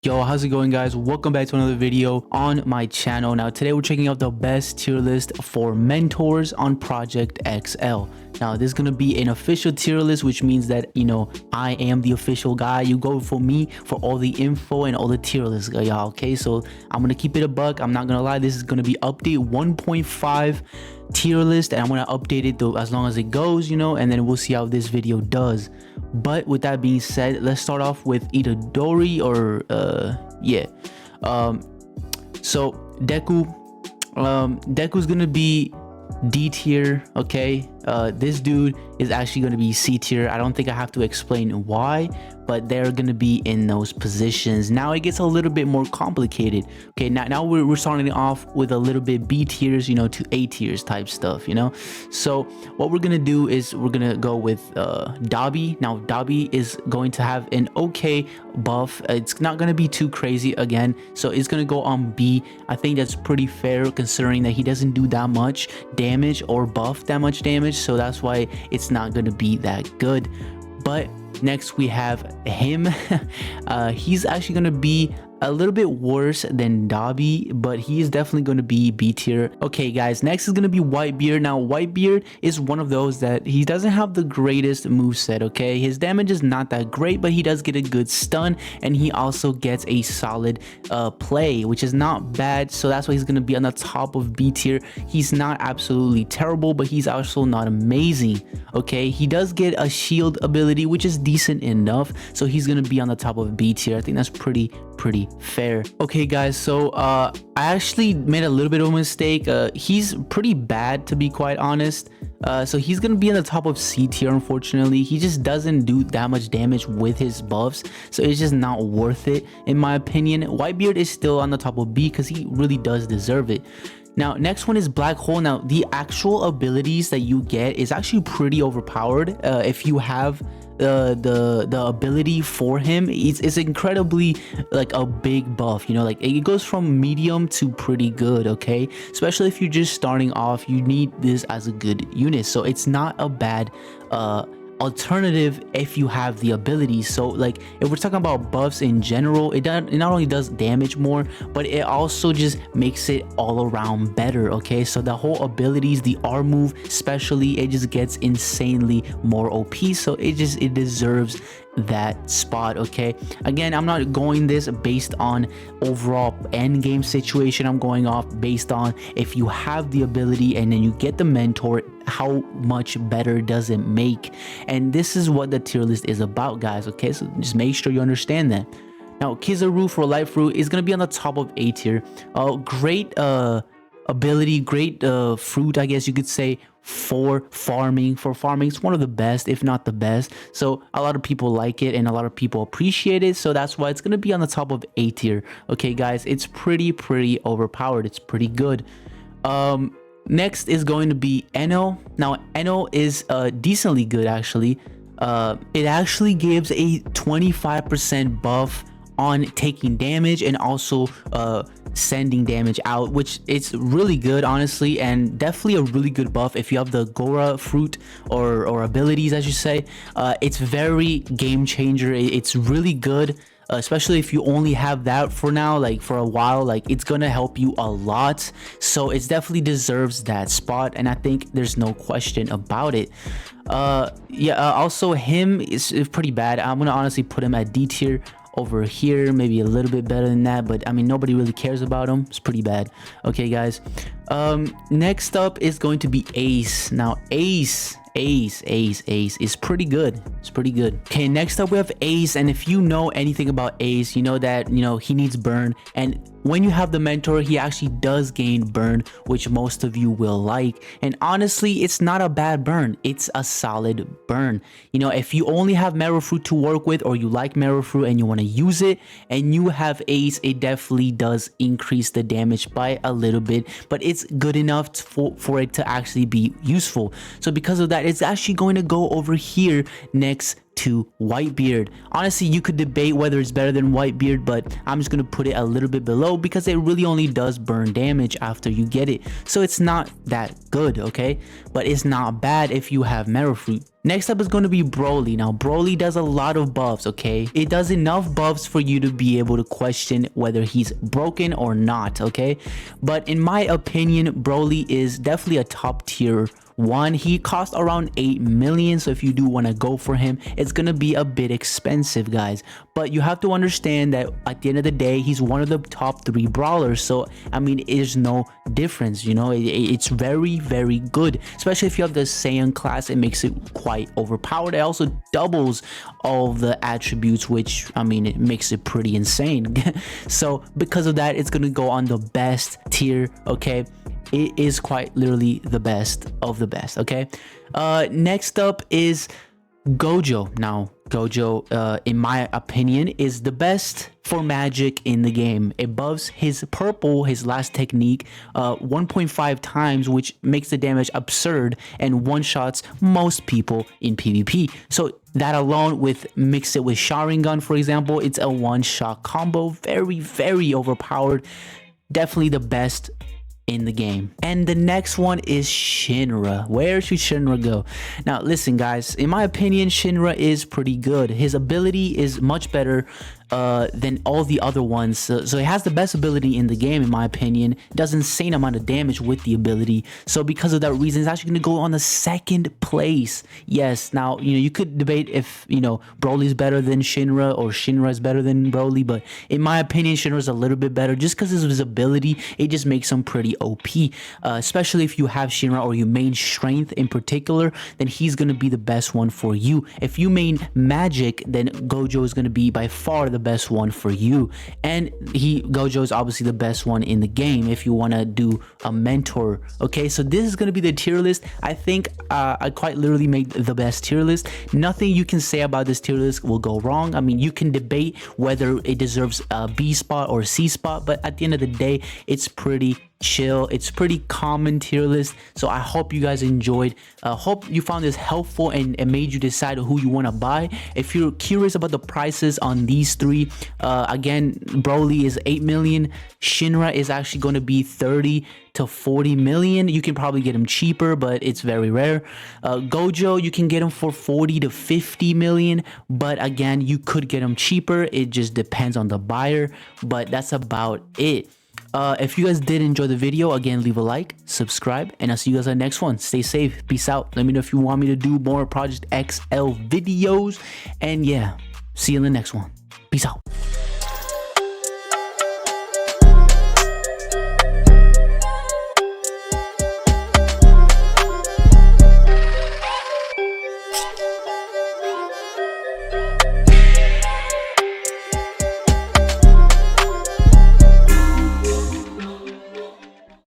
Yo, how's it going, guys? Welcome back to another video on my channel. Now today we're checking out the best tier list for mentors on Project XL. Now this is gonna be an official tier list, which means that, you know, I am the official guy. You go for me for all the info and all the tier lists, y'all. Okay, so I'm gonna keep it a buck. I'm not gonna lie, this is gonna be update 1.5 tier list, and I'm gonna update it though as long as it goes, you know, and then we'll see how this video does. But with that being said, let's start off with Itadori or so Deku's gonna be D tier. Okay, this dude is actually going to be C tier. I don't think I have to explain why, but they're going to be in those positions. Now it gets a little bit more complicated. Okay, now we're starting off with a little bit B tiers, you know, to A tiers type stuff, you know. So what we're going to do is we're going to go with Dabi. Now Dabi is going to have an okay buff. It's not going to be too crazy again, so it's going to go on B. I think that's pretty fair considering that he doesn't do that much damage or buff that much damage, so that's why it's not going to be that good. But next we have him. He's actually going to be a little bit worse than Dabi, but he is definitely going to be B tier. Okay guys, next is going to be Whitebeard. Now Whitebeard is one of those that he doesn't have the greatest moveset. Okay, his damage is not that great, but he does get a good stun, and he also gets a solid play, which is not bad. So that's why he's going to be on the top of B tier. He's not absolutely terrible, but he's also not amazing. Okay, he does get a shield ability, which is decent enough, so he's going to be on the top of B tier. I think that's pretty fair. Okay guys, so I actually made a little bit of a mistake. He's pretty bad, to be quite honest. So he's gonna be in the top of C tier. Unfortunately, he just doesn't do that much damage with his buffs, so it's just not worth it in my opinion. Whitebeard is still on the top of B because he really does deserve it. Now next one is Black Hole. Now the actual abilities that you get is actually pretty overpowered. If you have the ability for him, it's incredibly like a big buff, you know, like it goes from medium to pretty good. Okay, especially if you're just starting off, you need this as a good unit, so it's not a bad alternative if you have the ability. So like if we're talking about buffs in general, it not only does damage more, but it also just makes it all around better. Okay, so the whole abilities, the R move especially, it just gets insanely more OP, so it deserves that spot. Okay, again, I'm not going this based on overall end game situation. I'm going off based on if you have the ability and then you get the mentor, how much better does it make? And this is what the tier list is about, guys. Okay, so just make sure you understand that. Now Kizaru for Light Fruit is going to be on the top of A tier. Great ability, great fruit, I guess you could say, for farming. It's one of the best, if not the best, so a lot of people like it and a lot of people appreciate it, so that's why it's going to be on the top of A tier. Okay guys, it's pretty overpowered. It's pretty good. Next is going to be Eno. Now Eno is decently good actually. It actually gives a 25% buff on taking damage and also sending damage out, which it's really good honestly, and definitely a really good buff if you have the Gora fruit or abilities, as you say. It's very game changer. It's really good, especially if you only have that for now, like for a while. Like it's gonna help you a lot, so it definitely deserves that spot, and I think there's no question about it. Also him is pretty bad. I'm gonna honestly put him at D tier over here, maybe a little bit better than that, but I mean nobody really cares about him. It's pretty bad. Okay guys, next up is going to be Ace. Now Ace is pretty good. It's pretty good. Okay, next up we have Ace, and if you know anything about Ace, you know that, you know, he needs burn, and when you have the mentor, he actually does gain burn, which most of you will like. And honestly, it's not a bad burn. It's a solid burn. You know, if you only have Marrow Fruit to work with, or you like Marrow Fruit and you want to use it, and you have Ace, it definitely does increase the damage by a little bit, but it's good enough for it to actually be useful. So because of that, it's actually going to go over here next to Whitebeard. Honestly, you could debate whether it's better than Whitebeard, but I'm just gonna put it a little bit below because it really only does burn damage after you get it, so it's not that good. Okay, but it's not bad if you have Marrow Fruit. Next up is going to be Broly. Now, Broly does a lot of buffs, okay? It does enough buffs for you to be able to question whether he's broken or not, okay? But in my opinion, Broly is definitely a top tier one. He costs around 8 million, so if you do want to go for him, it's gonna be a bit expensive, guys. But you have to understand that at the end of the day, he's one of the top 3 brawlers, so I mean, there's no difference, you know. It's very, very good, especially if you have the Saiyan class. It makes it quite overpowered. It also doubles all of the attributes, which I mean, it makes it pretty insane. So because of that, it's gonna go on the best tier, okay? It is quite literally the best of the best, okay? Next up is Gojo. Now, Gojo, in my opinion, is the best for magic in the game. It buffs his purple, his last technique, 1.5 times, which makes the damage absurd and one-shots most people in PvP. So that alone, mix it with Sharingan, for example, it's a one-shot combo. Very, very overpowered. Definitely the best in the game. And the next one is Shinra. Where should Shinra go? Now listen, guys, in my opinion, Shinra is pretty good. His ability is much better than all the other ones, so he has the best ability in the game, in my opinion. Does insane amount of damage with the ability, so because of that reason, it's actually going to go on the 2nd place. Yes, now you know, you could debate if, you know, Broly's better than Shinra or Shinra is better than Broly, but in my opinion, Shinra's a little bit better just because of his ability. It just makes him pretty OP, especially if you have Shinra or you main strength in particular, then he's going to be the best one for you. If you main magic, then Gojo is going to be by far the best one for you, and Gojo is obviously the best one in the game if you want to do a mentor. Okay, so this is going to be the tier list. I think I quite literally made the best tier list. Nothing you can say about this tier list will go wrong. I mean, you can debate whether it deserves a B spot or C spot, but at the end of the day, it's pretty chill. It's pretty common tier list. So I hope you guys enjoyed. Hope you found this helpful and made you decide who you want to buy. If you're curious about the prices on these 3, again, Broly is 8 million. Shinra is actually going to be 30 to 40 million. You can probably get him cheaper, but it's very rare. Gojo, you can get him for 40 to 50 million, but again, you could get him cheaper. It just depends on the buyer, but that's about it. If you guys did enjoy the video, again, leave a like, subscribe, and I'll see you guys on the next one. Stay safe. Peace out. Let me know if you want me to do more Project XL videos. And yeah, see you in the next one. Peace out.